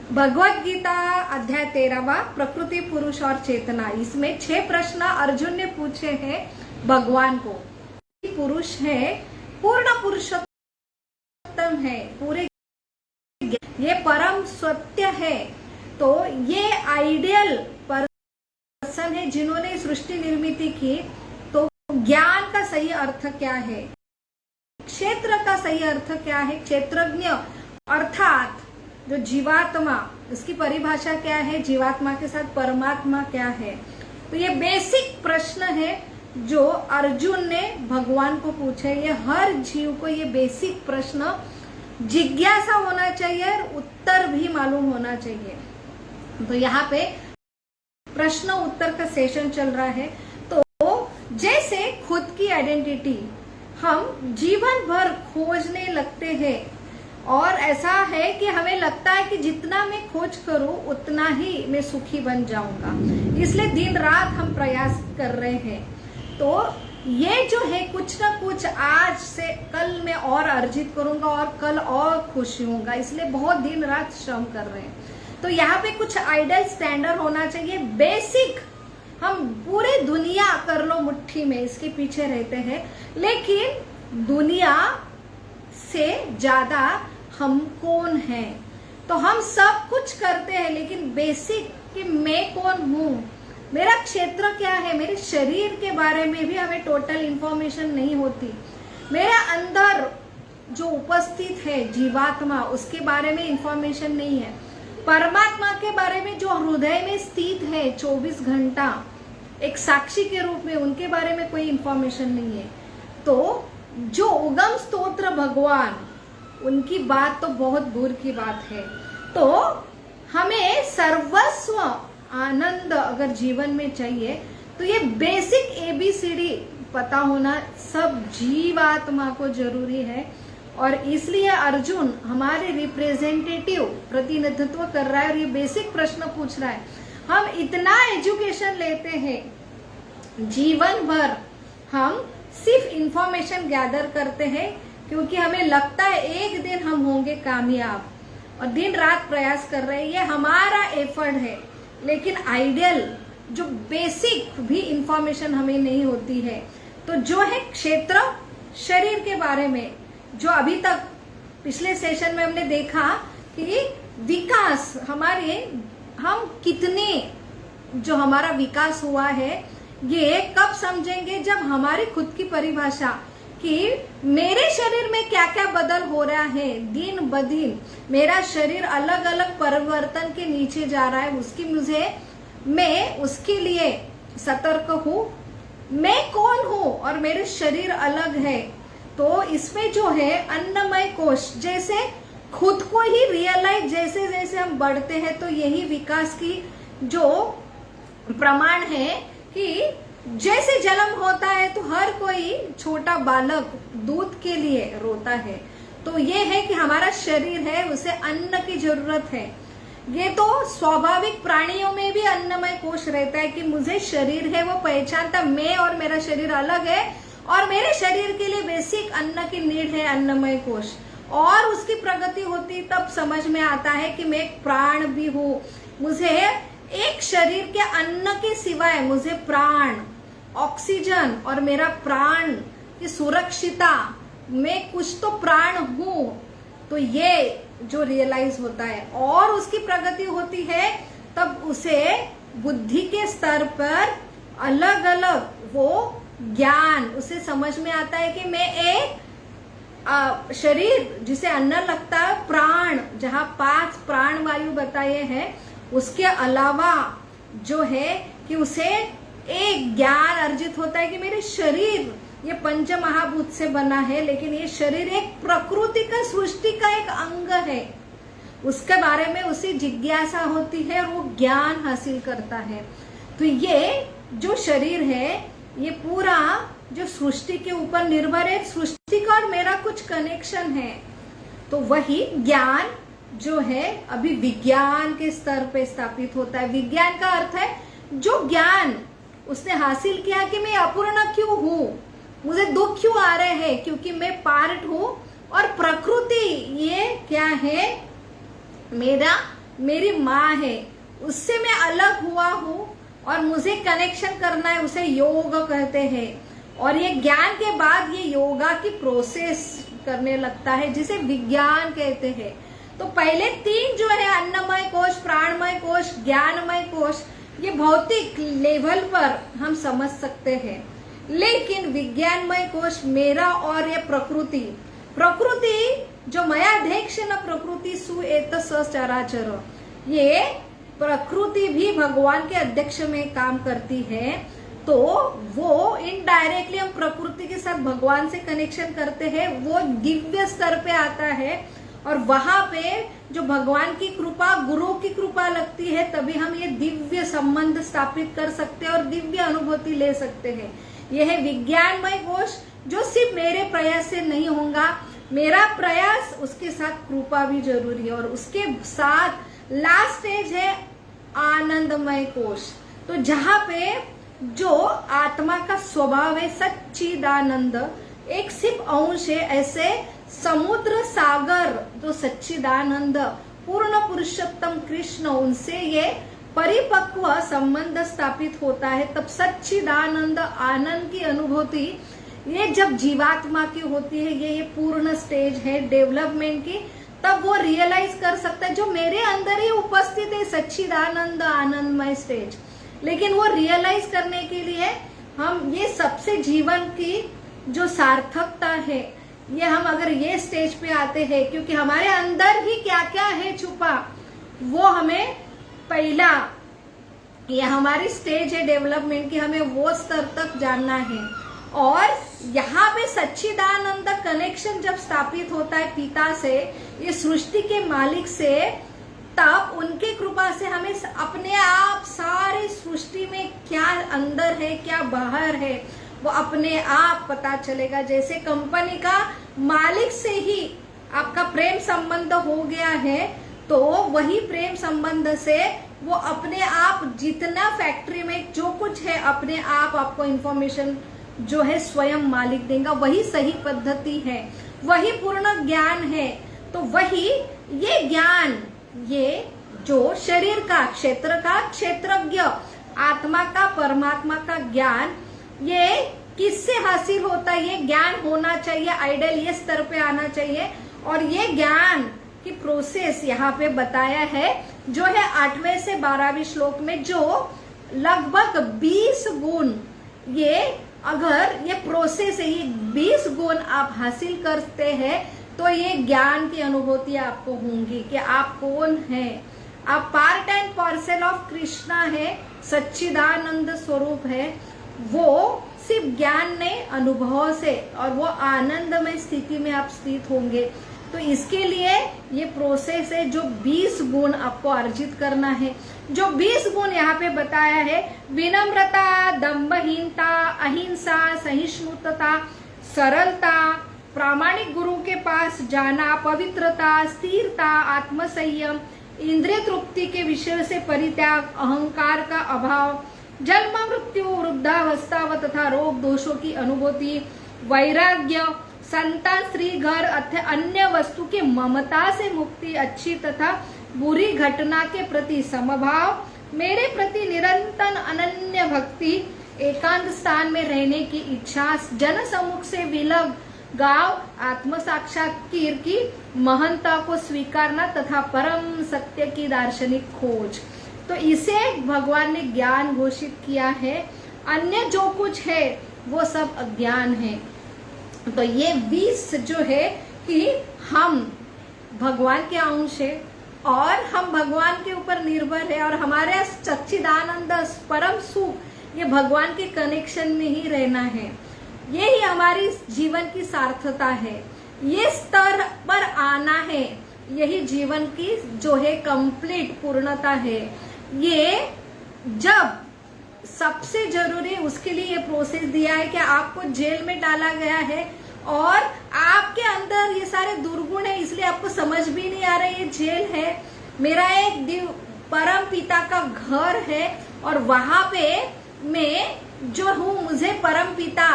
भगवत गीता अध्याय 13वां प्रकृति पुरुष और चेतना। इसमें 6 प्रश्न अर्जुन ने पूछे हैं भगवान को। पुरुष है, पूर्ण पुरुषोत्तम है, पूरे ये परम सत्य है। तो ये आइडियल पर्सन है जिन्होंने सृष्टि निर्मित की। तो ज्ञान का सही अर्थ क्या है, क्षेत्र का सही अर्थ क्या है, क्षेत्रज्ञ अर्थात जो जीवात्मा, इसकी परिभाषा क्या है, जीवात्मा के साथ परमात्मा क्या है। तो ये बेसिक प्रश्न है जो अर्जुन ने भगवान को पूछे। ये हर जीव को ये बेसिक प्रश्न जिज्ञासा होना चाहिए और उत्तर भी मालूम होना चाहिए। तो यहाँ पे प्रश्न उत्तर का सेशन चल रहा है। तो जैसे खुद की आइडेंटिटी हम जीवन भर खोजने लगते हैं और ऐसा है कि हमें लगता है कि जितना मैं खोज करूं उतना ही मैं सुखी बन जाऊंगा, इसलिए दिन रात हम प्रयास कर रहे हैं। तो ये जो है कुछ ना कुछ आज से कल मैं और अर्जित करूंगा और कल और खुश होऊंगा, इसलिए बहुत दिन रात श्रम कर रहे हैं। तो यहाँ पे कुछ आइडियल स्टैंडर्ड होना चाहिए, बेसिक। हम पूरी दुनिया कर लो मुट्ठी में, इसके पीछे रहते हैं, लेकिन दुनिया से ज्यादा हम कौन हैं। तो हम सब कुछ करते हैं लेकिन बेसिक कि मैं कौन हूं, मेरा क्षेत्र क्या है, मेरे शरीर के बारे में भी हमें टोटल इंफॉर्मेशन नहीं होती। मेरे अंदर जो उपस्थित है जीवात्मा, उसके बारे में इंफॉर्मेशन नहीं है। परमात्मा के बारे में जो हृदय में स्थित है 24 घंटा एक साक्षी के रूप में, उनके बारे में कोई इंफॉर्मेशन नहीं है। तो जो उगम स्तोत्र भगवान, उनकी बात तो बहुत दूर की बात है। तो हमें सर्वस्व आनंद अगर जीवन में चाहिए तो ये बेसिक ABCD पता होना सब जीवात्मा को जरूरी है। और इसलिए अर्जुन हमारे रिप्रेजेंटेटिव प्रतिनिधित्व कर रहा है और ये बेसिक प्रश्न पूछ रहा है। हम इतना एजुकेशन लेते हैं जीवन भर, हम सिर्फ इंफॉर्मेशन गैदर करते हैं क्योंकि हमें लगता है एक दिन हम होंगे कामयाब, और दिन रात प्रयास कर रहे हैं, ये हमारा एफर्ट है। लेकिन आइडियल जो बेसिक भी इंफॉर्मेशन हमें नहीं होती है। तो जो है क्षेत्र शरीर के बारे में, जो अभी तक पिछले सेशन में हमने देखा कि विकास हमारे, हम कितने जो हमारा विकास हुआ है ये कब समझेंगे, जब हमारी खुद की परिभाषा कि मेरे शरीर में क्या क्या बदल हो रहा है दिन ब दिन, मेरा शरीर अलग अलग परिवर्तन के नीचे जा रहा है, उसकी मैं उसके लिए सतर्क हूँ। मैं कौन हूँ और मेरे शरीर अलग है। तो इसमें जो है अन्नमय कोश, जैसे खुद को ही रियलाइज जैसे जैसे हम बढ़ते हैं, तो यही विकास की जो प्रमाण है कि जैसे जन्म होता है तो हर कोई छोटा बालक दूध के लिए रोता है। तो ये है कि हमारा शरीर है, उसे अन्न की जरूरत है। ये तो स्वाभाविक प्राणियों में भी अन्नमय कोश रहता है कि मुझे शरीर है, वो पहचानता मैं और मेरा शरीर अलग है, और मेरे शरीर के लिए बेसिक अन्न की नीड है अन्नमय कोश। और उसकी प्रगति होती तब समझ में आता है कि मैं एक प्राण भी हूँ, मुझे एक शरीर के अन्न के सिवाय मुझे प्राण, ऑक्सीजन और मेरा प्राण की सुरक्षिता, मैं कुछ तो प्राण हूँ। तो ये जो रियलाइज होता है और उसकी प्रगति होती है, तब उसे बुद्धि के स्तर पर अलग अलग वो ज्ञान उसे समझ में आता है कि मैं एक शरीर जिसे अन्न लगता है, प्राण, जहाँ 5 प्राण वायु बताए हैं, उसके अलावा जो है कि उसे एक ज्ञान अर्जित होता है कि मेरे शरीर ये पंच महाभूत से बना है, लेकिन ये शरीर एक प्रकृति का, सृष्टि का एक अंग है। उसके बारे में उसे जिज्ञासा होती है और वो ज्ञान हासिल करता है। तो ये जो शरीर है ये पूरा जो सृष्टि के ऊपर निर्भर है, सृष्टि का और मेरा कुछ कनेक्शन है। तो वही ज्ञान जो है अभी विज्ञान के स्तर पे स्थापित होता है। विज्ञान का अर्थ है जो ज्ञान उसने हासिल किया कि मैं अपूर्ण क्यों हूँ, मुझे दुख क्यों आ रहे हैं, क्योंकि मैं पार्ट हूँ, और प्रकृति ये क्या है, मेरा मेरी माँ है उससे मैं अलग हुआ हूँ और मुझे कनेक्शन करना है, उसे योग कहते हैं। और ये ज्ञान के बाद ये योगा की प्रोसेस करने लगता है जिसे विज्ञान कहते हैं। तो पहले 3 जो है अन्नमय कोश, प्राणमय कोश, ज्ञानमय कोश, ये भौतिक लेवल पर हम समझ सकते हैं। लेकिन विज्ञानमय कोश मेरा और ये प्रकृति जो मयाध्यक्ष न प्रकृति सुएत सचराचर, ये प्रकृति भी भगवान के अध्यक्ष में काम करती है। तो वो इनडायरेक्टली हम प्रकृति के साथ भगवान से कनेक्शन करते हैं, वो दिव्य स्तर पे आता है और वहां पे जो भगवान की कृपा, गुरु की कृपा लगती है, तभी हम ये दिव्य संबंध स्थापित कर सकते हैं और दिव्य अनुभूति ले सकते हैं। यह है विज्ञानमय कोश, जो सिर्फ मेरे प्रयास से नहीं होगा, मेरा प्रयास उसके साथ कृपा भी जरूरी है। और उसके साथ लास्ट स्टेज है आनंदमय कोश, तो जहां पे जो आत्मा का स्वभाव है सच्चिदानंद, एक सिर्फ अंश है, ऐसे समुद्र सागर जो सच्चिदानंद पूर्ण पुरुषोत्तम कृष्ण, उनसे ये परिपक्व संबंध स्थापित होता है। तब सच्चिदानंद आनंद की अनुभूति ये जब जीवात्मा की होती है, ये पूर्ण स्टेज है डेवलपमेंट की, तब वो रियलाइज कर सकता है जो मेरे अंदर ही उपस्थित है, सच्चिदानंद आनंदमय स्टेज। लेकिन वो रियलाइज करने के लिए हम ये सबसे जीवन की जो सार्थकता है, ये हम अगर ये स्टेज पे आते हैं, क्योंकि हमारे अंदर ही क्या क्या है छुपा, वो हमें पहला, ये हमारी स्टेज है डेवलपमेंट की, हमें वो स्तर तक जानना है। और यहाँ पे सच्चिदानंद कनेक्शन जब स्थापित होता है पिता से, ये सृष्टि के मालिक से, तब उनके कृपा से हमें अपने आप सारी सृष्टि में क्या अंदर है क्या बाहर है वो अपने आप पता चलेगा। जैसे कंपनी का मालिक से ही आपका प्रेम संबंध हो गया है, तो वही प्रेम संबंध से वो अपने आप जितना फैक्ट्री में जो कुछ है, अपने आप आपको इंफॉर्मेशन जो है स्वयं मालिक देगा। वही सही पद्धति है, वही पूर्ण ज्ञान है। तो वही ये ज्ञान, ये जो शरीर का, क्षेत्र का क्षेत्रज्ञ, आत्मा का परमात्मा का ज्ञान, ये किससे हासिल होता है? ये ज्ञान होना चाहिए आइडियल, ये स्तर पे आना चाहिए। और ये ज्ञान की प्रोसेस यहाँ पे बताया है, जो है 8वें से 12वें श्लोक में, जो लगभग 20 गुण, ये अगर ये प्रोसेस है, ये 20 गुण आप हासिल करते हैं तो ये ज्ञान की अनुभूति आपको होंगी कि आप कौन है। आप part and parcel of Krishna है, सच्चिदानंद स्वरूप है। वो सिर्फ ज्ञान नहीं, अनुभव से, और वो आनंदमय स्थिति में आप स्थित होंगे। तो इसके लिए ये प्रोसेस है, जो 20 गुण आपको अर्जित करना है। जो 20 गुण यहाँ पे बताया है, विनम्रता, दम्भहीनता, अहिंसा, सहिष्णुता, सरलता, प्रामाणिक गुरु के पास जाना, पवित्रता, स्थिरता, आत्मसंयम, इंद्रिय तृप्ति के विषय से परित्याग, अहंकार का अभाव, जन्म मृत्यु, वृद्धावस्था व तथा रोग दोषों की अनुभूति, वैराग्य, संतान, स्त्री, घर अथवा अन्य वस्तु की ममता से मुक्ति, अच्छी तथा बुरी घटना के प्रति समभाव, मेरे प्रति निरंतर अनन्य भक्ति, एकांत स्थान में रहने की इच्छा, जन सम्मुख से विलग गांव, आत्म साक्षात्कार की महंता को स्वीकारना तथा परम सत्य की दार्शनिक खोज। तो इसे भगवान ने ज्ञान घोषित किया है। अन्य जो कुछ है वो सब अज्ञान है। तो ये 20 जो है कि हम भगवान के अंश है और हम भगवान के ऊपर निर्भर है, और हमारे सच्चिदानंद परम सुख ये भगवान के कनेक्शन में ही रहना है। यही हमारी जीवन की सार्थकता है। ये स्तर पर आना है, यही जीवन की जो है कंप्लीट पूर्णता है। ये जब सबसे जरूरी, उसके लिए ये प्रोसेस दिया है कि आपको जेल में डाला गया है और आपके अंदर ये सारे दुर्गुण है, इसलिए आपको समझ भी नहीं आ रहा ये जेल है। मेरा एक परम पिता का घर है और वहां पे मैं जो हूँ, मुझे परम पिता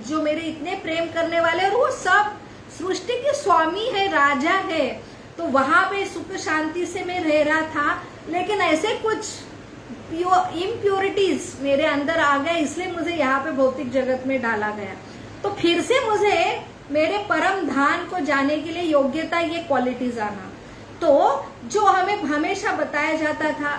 जो मेरे इतने प्रेम करने वाले, और वो सब सृष्टि के स्वामी है, राजा है, तो वहां पे सुख शांति से मैं रह रहा था, लेकिन ऐसे कुछ इम्प्योरिटीज मेरे अंदर आ गए, इसलिए मुझे यहाँ पे भौतिक जगत में डाला गया। तो फिर से मुझे मेरे परम धाम को जाने के लिए योग्यता, ये क्वालिटीज आना। तो जो हमें हमेशा बताया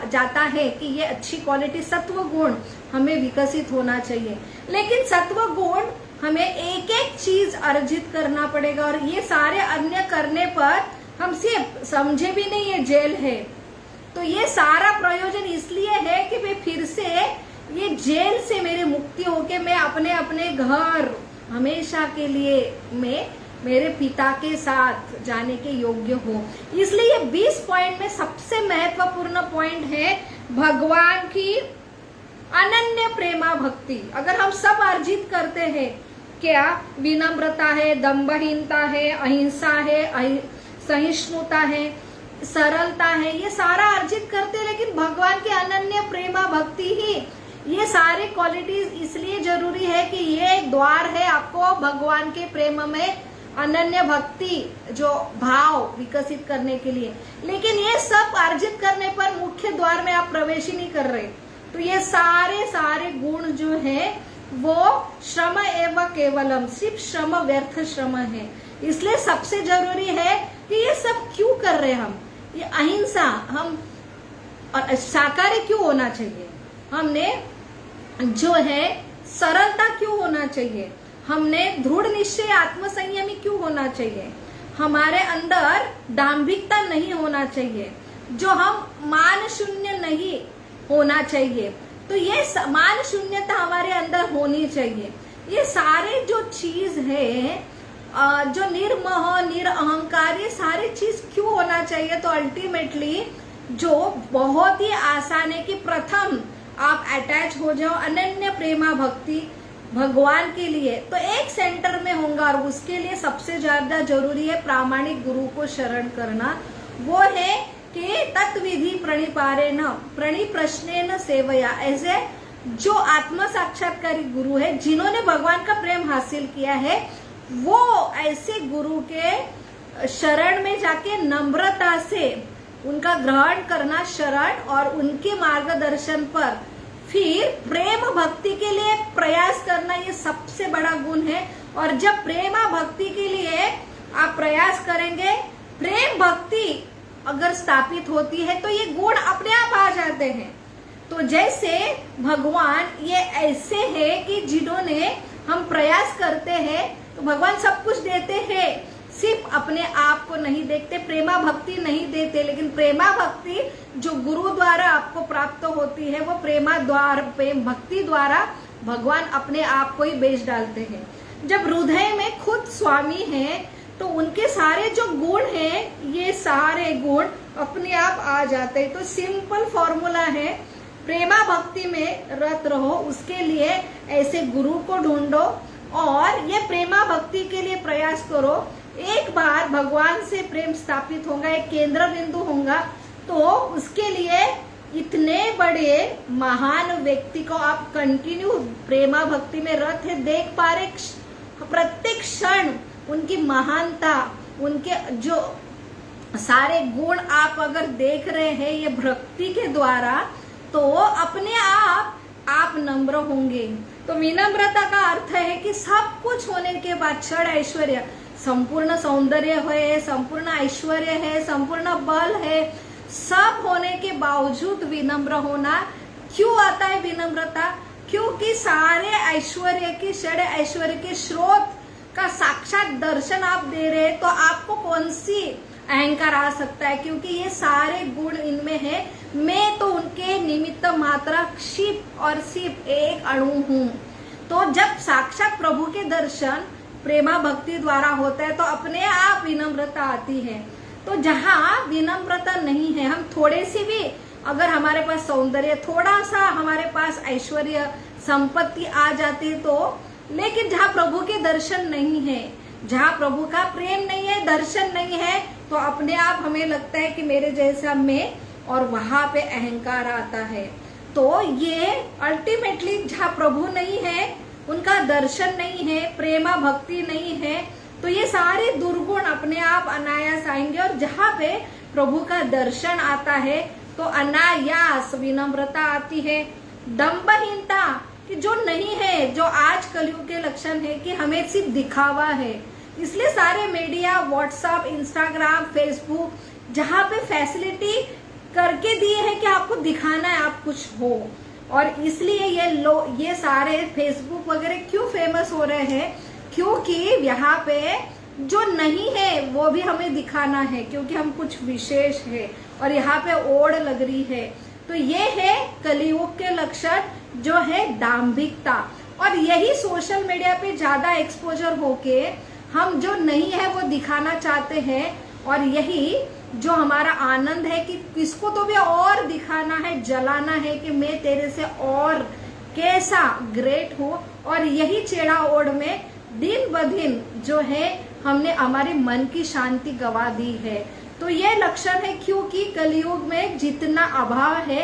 जाता है कि ये अच्छी क्वालिटी सत्व गुण हमें विकसित होना चाहिए, लेकिन सत्व गुण हमें एक एक चीज अर्जित करना पड़ेगा, और ये सारे अन्य करने पर हम सिर्फ समझे भी नहीं ये जेल है। तो ये सारा प्रयोजन इसलिए है कि मैं फिर से ये जेल से मेरी मुक्ति होके मैं अपने अपने घर हमेशा के लिए मैं मेरे पिता के साथ जाने के योग्य हो। इसलिए ये 20 पॉइंट में सबसे महत्वपूर्ण पॉइंट है भगवान की अनन्य प्रेमा भक्ति। अगर हम सब अर्जित करते हैं, क्या विनम्रता है, दंभहीनता है, अहिंसा है, सहिष्णुता है, सरलता है, ये सारा अर्जित करते, लेकिन भगवान की अनन्य प्रेमा भक्ति ही, ये सारे क्वालिटीज इसलिए जरूरी है कि ये एक द्वार है आपको भगवान के प्रेम में अनन्य भक्ति जो भाव विकसित करने के लिए। लेकिन ये सब अर्जित करने पर मुख्य द्वार में आप प्रवेश ही नहीं कर रहे। तो ये सारे गुण जो है वो श्रम एवं केवलम, सिर्फ श्रम, व्यर्थ श्रम है। इसलिए सबसे जरूरी है कि ये सब क्यों कर रहे हम, ये अहिंसा, हम शाकाहारी क्यों होना चाहिए, हमने जो है सरलता क्यों होना चाहिए, हमने दृढ़ निश्चय आत्मसंयमी क्यों होना चाहिए, हमारे अंदर दाम्भिकता नहीं होना चाहिए, जो हम मान शून्य नहीं होना चाहिए। तो ये मान शून्यता हमारे अंदर होनी चाहिए। ये सारे जो चीज है, जो निर्मोह निरअहंकार, ये सारी चीज क्यों होना चाहिए। तो अल्टीमेटली जो बहुत ही आसान है कि प्रथम आप अटैच हो जाओ अनन्य प्रेमा भक्ति भगवान के लिए, तो एक सेंटर में होगा, और उसके लिए सबसे ज्यादा जरूरी है प्रामाणिक गुरु को शरण करना। वो है कि तत्विधि प्रणिपारेण प्रणिप्रश्नेन सेवया, ऐसे जो आत्म साक्षात्कारी गुरु है, जिन्होंने भगवान का प्रेम हासिल किया है, वो ऐसे गुरु के शरण में जाके नम्रता से उनका ग्रहण करना शरण, और उनके मार्गदर्शन पर फिर प्रेम भक्ति के लिए प्रयास करना, ये सबसे बड़ा गुण है। और जब प्रेमा भक्ति के लिए आप प्रयास करेंगे, प्रेम भक्ति अगर स्थापित होती है तो ये गुण अपने आप आ जाते हैं। तो जैसे भगवान ये ऐसे है कि जिन्होंने हम प्रयास करते हैं तो भगवान सब कुछ देते हैं, सिर्फ अपने आप को नहीं देखते, प्रेमा भक्ति नहीं देते। लेकिन प्रेमा भक्ति जो गुरु द्वारा आपको प्राप्त होती है, वो प्रेम भक्ति द्वारा भगवान अपने आप को ही बेच डालते हैं। जब हृदय में खुद स्वामी है तो उनके सारे जो गुण हैं, ये सारे गुण अपने आप आ जाते हैं। तो सिंपल फॉर्मूला है, प्रेमा भक्ति में रत रहो, उसके लिए ऐसे गुरु को ढूंढो और ये प्रेमा भक्ति के लिए प्रयास करो। एक बार भगवान से प्रेम स्थापित होगा, एक केंद्र बिंदु होगा, तो उसके लिए इतने बड़े महान व्यक्ति को आप कंटिन्यू प्रेमा भक्ति में रत है, देख पा रहे प्रत्येक क्षण उनकी महानता, उनके जो सारे गुण आप अगर देख रहे हैं ये भक्ति के द्वारा, तो अपने आप नम्र होंगे। तो विनम्रता का अर्थ है कि सब कुछ होने के बाद क्षण ऐश्वर्य, संपूर्ण सौंदर्य है, संपूर्ण ऐश्वर्य है, संपूर्ण बल है, सब होने के बावजूद विनम्र होना। क्यों आता है विनम्रता? क्योंकि सारे ऐश्वर्य के क्षण ऐश्वर्य के स्रोत का साक्षात दर्शन आप दे रहे हैं, तो आपको कौन सी अहंकार आ सकता है? क्योंकि ये सारे गुण इनमें है। मैं तो उनके निमित्त मात्र क्षिप और सिर्फ एक अणु हूँ। तो जब साक्षात प्रभु के दर्शन प्रेमा भक्ति द्वारा होता है तो अपने आप विनम्रता आती है। तो जहाँ विनम्रता नहीं है, हम थोड़े सी भी अगर हमारे पास सौंदर्य, थोड़ा सा हमारे पास ऐश्वर्य संपत्ति आ जाती है तो, लेकिन जहाँ प्रभु के दर्शन नहीं है, जहाँ प्रभु का प्रेम नहीं है, दर्शन नहीं है, तो अपने आप हमें लगता है कि मेरे जैसा मैं, और वहां पे अहंकार आता है। तो ये अल्टीमेटली जहाँ प्रभु नहीं है, उनका दर्शन नहीं है, प्रेमा भक्ति नहीं है, तो ये सारे दुर्गुण अपने आप अनायास आएंगे, और जहाँ पे प्रभु का दर्शन आता है तो अनायास विनम्रता आती है, दंभहीनता कि जो नहीं है, जो आज कलयुग के लक्षण है कि हमें सिर्फ दिखावा है। इसलिए सारे मीडिया, व्हाट्सएप, इंस्टाग्राम, फेसबुक, जहाँ पे फैसिलिटी करके दिए है कि आपको दिखाना है आप कुछ हो, और इसलिए ये सारे फेसबुक वगैरह क्यों फेमस हो रहे हैं, क्योंकि यहाँ पे जो नहीं है वो भी हमें दिखाना है, क्योंकि हम कुछ विशेष है और यहाँ पे ओढ़ लग रही है। तो ये है कलयुग के लक्षण, जो है दाम्भिकता। और यही सोशल मीडिया पे ज्यादा एक्सपोजर होके हम जो नहीं है वो दिखाना चाहते हैं, और यही जो हमारा आनंद है कि किसको तो भी और दिखाना है, जलाना है कि मैं तेरे से और कैसा ग्रेट हूँ। और यही चेड़ा ओढ़ में दिन ब दिन जो है हमने हमारे मन की शांति गवा दी है। तो ये लक्षण है, क्योंकि कलयुग में जितना अभाव है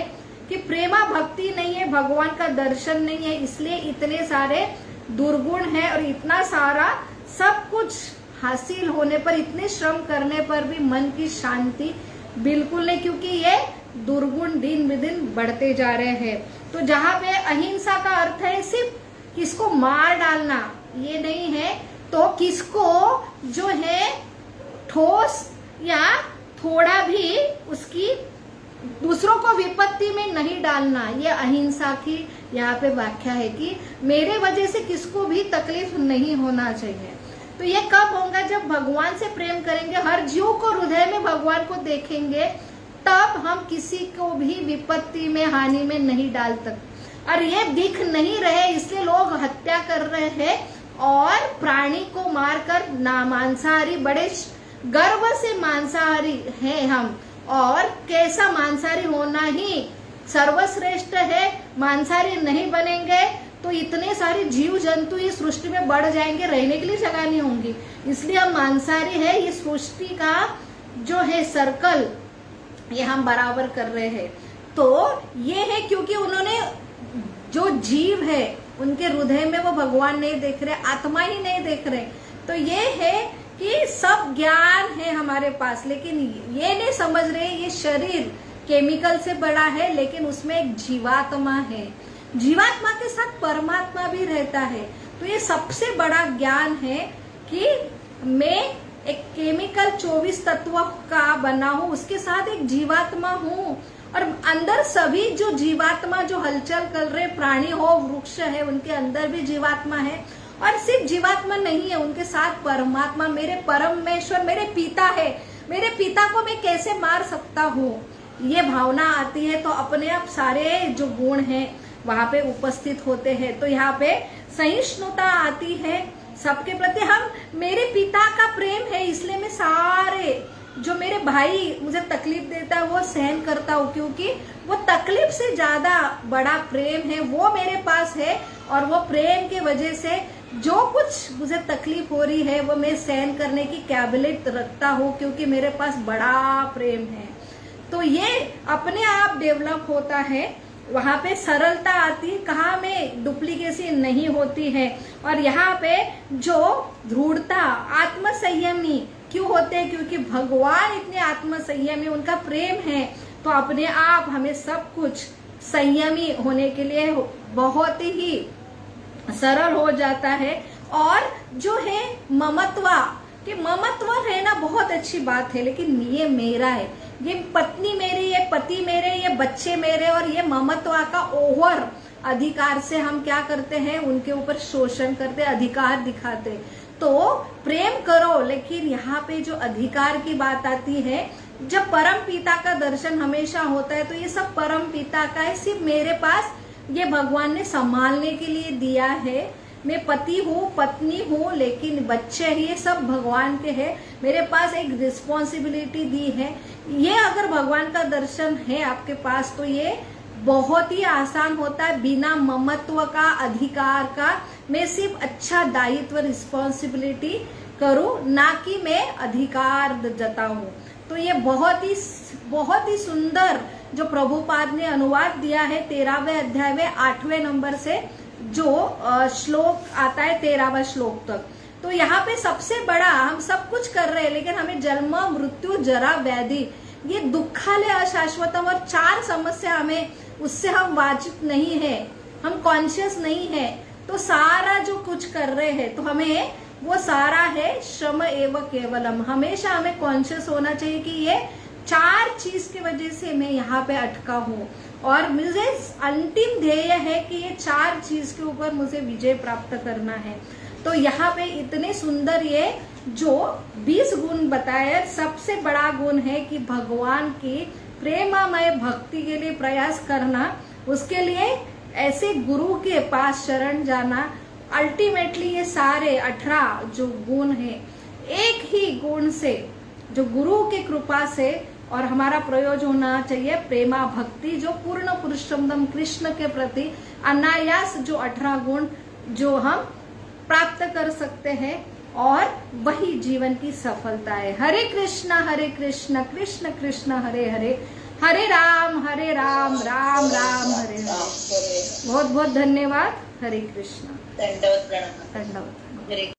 कि प्रेमा भक्ति नहीं है, भगवान का दर्शन नहीं है, इसलिए इतने सारे दुर्गुण है, और इतना सारा सब कुछ हासिल होने पर, इतने श्रम करने पर भी मन की शांति बिल्कुल नहीं, क्योंकि ये दुर्गुण दिन ब दिन बढ़ते जा रहे हैं। तो जहाँ पे अहिंसा का अर्थ है सिर्फ किसको मार डालना, ये नहीं है, तो किसको जो है ठोस या थोड़ा भी उसकी दूसरों को विपत्ति में नहीं डालना, ये अहिंसा की यहाँ पे व्याख्या है कि मेरे वजह से किसको भी तकलीफ नहीं होना चाहिए। तो ये कब होगा, जब भगवान से प्रेम करेंगे, हर जीव को हृदय में भगवान को देखेंगे, तब हम किसी को भी विपत्ति में, हानि में नहीं डाल सकते। और ये दिख नहीं रहे इसलिए लोग हत्या कर रहे हैं और प्राणी को मारकर ना मांसाहारी, बड़े गर्व से मांसाहारी है हम, और कैसा मांसाहारी होना ही सर्वश्रेष्ठ है। मांसाहारी नहीं बनेंगे तो इतने सारे जीव जंतु इस सृष्टि में बढ़ जाएंगे, रहने के लिए जगह नहीं होंगी, इसलिए हम मांसाहारी है। ये सृष्टि का जो है सर्कल ये हम बराबर कर रहे हैं। तो ये है क्योंकि उन्होंने जो जीव है उनके हृदय में वो भगवान नहीं देख रहे, आत्मा ही नहीं देख रहे। तो ये है कि सब ज्ञान है हमारे पास, लेकिन ये नहीं समझ रहे ये शरीर केमिकल से बड़ा है, लेकिन उसमें एक जीवात्मा है, जीवात्मा के साथ परमात्मा भी रहता है। तो ये सबसे बड़ा ज्ञान है कि मैं एक केमिकल 24 तत्व का बना हूँ, उसके साथ एक जीवात्मा हूँ, और अंदर सभी जो जीवात्मा जो हलचल कर रहे, प्राणी हो, वृक्ष है, उनके अंदर भी जीवात्मा है। और सिर्फ जीवात्मा नहीं है, उनके साथ परमात्मा, मेरे परमेश्वर मेरे पिता है, मेरे पिता को मैं कैसे मार सकता हूँ, ये भावना आती है। तो अपने आप सारे जो गुण हैं वहां पे उपस्थित होते हैं। तो यहाँ पे सहिष्णुता आती है सबके प्रति। हम, मेरे पिता का प्रेम है, इसलिए मैं सारे जो मेरे भाई मुझे तकलीफ देता है वो सहन करता हूँ, क्योंकि वो तकलीफ से ज्यादा बड़ा प्रेम है वो मेरे पास है। और वो प्रेम के वजह से जो कुछ मुझे तकलीफ हो रही है वो मैं सहन करने की कैपेबिलिटी रखता हूँ, क्योंकि मेरे पास बड़ा प्रेम है। तो ये अपने आप डेवलप होता है, वहां पे सरलता आती है, कहाँ में डुप्लीकेसी नहीं होती है। और यहाँ पे जो दृढ़ता, आत्मसंयमी क्यों होते हैं, क्योंकि भगवान इतने आत्मसंयमी, उनका प्रेम है। तो अपने आप हमें सब कुछ संयमी होने के लिए बहुत ही सरल हो जाता है। और जो है ममत्वा, कि ममत्व रहना बहुत अच्छी बात है, लेकिन ये मेरा है, ये पत्नी मेरी, ये पति मेरे, ये बच्चे मेरे, और ये ममत्व का ओवर अधिकार से हम क्या करते हैं, उनके ऊपर शोषण करते, अधिकार दिखाते। तो प्रेम करो, लेकिन यहाँ पे जो अधिकार की बात आती है, जब परम पिता का दर्शन हमेशा होता है, तो ये सब परम पिता का है, सिर्फ मेरे पास ये भगवान ने संभालने के लिए दिया है। मैं पति हूँ, पत्नी हूँ, लेकिन बच्चे ये सब भगवान के हैं, मेरे पास एक रिस्पॉन्सिबिलिटी दी है। ये अगर भगवान का दर्शन है आपके पास तो ये बहुत ही आसान होता है, बिना ममत्व का, अधिकार का। मैं सिर्फ अच्छा दायित्व, रिस्पॉन्सिबिलिटी करूँ, ना कि मैं अधिकार जताऊं। तो ये बहुत ही सुंदर जो प्रभुपाद ने अनुवाद दिया है 13वें अध्याय में 8वें नंबर से जो श्लोक आता है 13वां श्लोक तक। तो यहाँ पे सबसे बड़ा, हम सब कुछ कर रहे हैं लेकिन हमें जन्म मृत्यु जरा व्याधि, ये दुखालय अशाश्वतम और 4 समस्या हमें, उससे हम वाचित नहीं है, हम कॉन्शियस नहीं है। तो सारा जो कुछ कर रहे हैं तो हमें वो सारा है श्रम एव केवलम। हमेशा हमें कॉन्शियस होना चाहिए कि ये 4 चीज की वजह से मैं यहाँ पे अटका हूँ और मुझे अंतिम ध्येय है कि ये 4 चीज के ऊपर मुझे विजय प्राप्त करना है। तो यहाँ पे इतने सुंदर ये जो 20 गुण बताए, सबसे बड़ा गुण है कि भगवान की प्रेममय भक्ति के लिए प्रयास करना, उसके लिए ऐसे गुरु के पास शरण जाना। अल्टीमेटली ये सारे 18 जो गुण है, एक ही गुण से, जो गुरु की कृपा से, और हमारा प्रयोजन होना चाहिए प्रेमा भक्ति, जो पूर्ण पुरुषोत्तम कृष्ण के प्रति अनायास जो 18 गुण जो हम प्राप्त कर सकते हैं, और वही जीवन की सफलता है। हरे कृष्ण कृष्ण कृष्ण हरे हरे, हरे राम राम राम हरे हरे। बहुत बहुत धन्यवाद। हरे कृष्ण। दंडवत प्रणाम। दंडवत।